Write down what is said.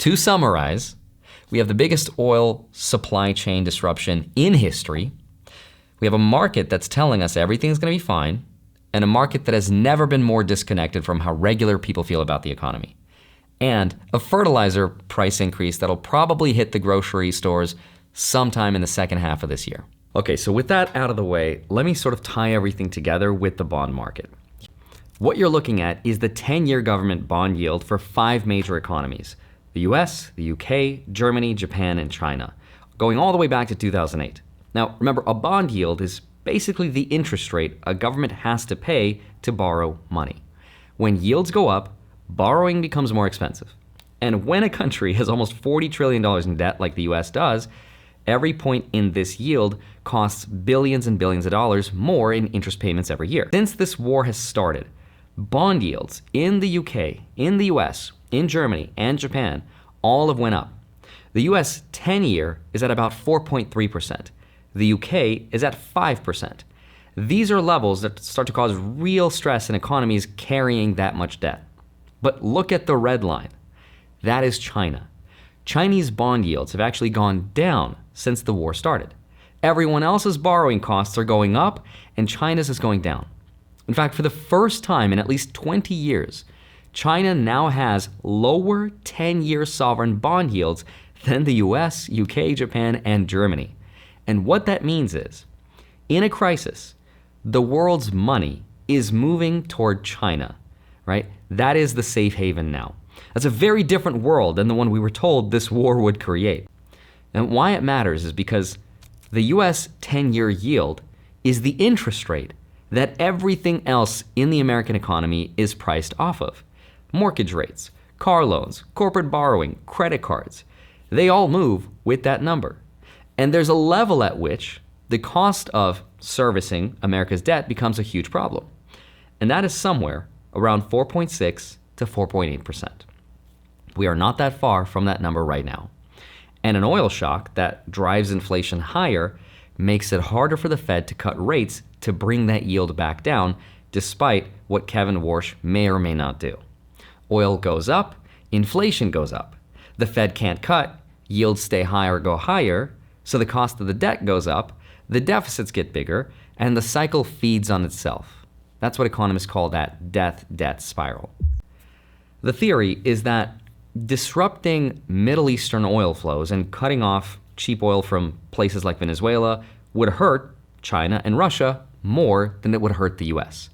To summarize, we have the biggest oil supply chain disruption in history. We have a market that's telling us everything's going to be fine, and a market that has never been more disconnected from how regular people feel about the economy. And a fertilizer price increase that'll probably hit the grocery stores sometime in the second half of this year. Okay, so with that out of the way, let me sort of tie everything together with the bond market. What you're looking at is the 10-year government bond yield for 5 major economies: the US, the UK, Germany, Japan, and China, going all the way back to 2008. Now, remember, a bond yield is basically the interest rate a government has to pay to borrow money. When yields go up, borrowing becomes more expensive. And when a country has almost $40 trillion in debt like the US does, every point in this yield costs billions and billions of dollars more in interest payments every year. Since this war has started, bond yields in the UK, in the US, in Germany, and Japan all have went up. The US 10-year is at about 4.3%. The UK is at 5%. These are levels that start to cause real stress in economies carrying that much debt. But look at the red line. That is China. Chinese bond yields have actually gone down since the war started. Everyone else's borrowing costs are going up, and China's is going down. In fact, for the first time in at least 20 years, China now has lower 10-year sovereign bond yields than the US, UK, Japan, and Germany. And what that means is, in a crisis, the world's money is moving toward China, right? That is the safe haven now. That's a very different world than the one we were told this war would create. And why it matters is because the US 10-year yield is the interest rate that everything else in the American economy is priced off of. Mortgage rates, car loans, corporate borrowing, credit cards, they all move with that number. And there's a level at which the cost of servicing America's debt becomes a huge problem. And that is somewhere around 4.6 to 4.8%. We are not that far from that number right now. And an oil shock that drives inflation higher makes it harder for the Fed to cut rates to bring that yield back down, despite what Kevin Warsh may or may not do. Oil goes up, inflation goes up. The Fed can't cut, yields stay high or go higher, so the cost of the debt goes up, the deficits get bigger, and the cycle feeds on itself. That's what economists call that death-debt spiral. The theory is that disrupting Middle Eastern oil flows and cutting off cheap oil from places like Venezuela would hurt China and Russia more than it would hurt the US.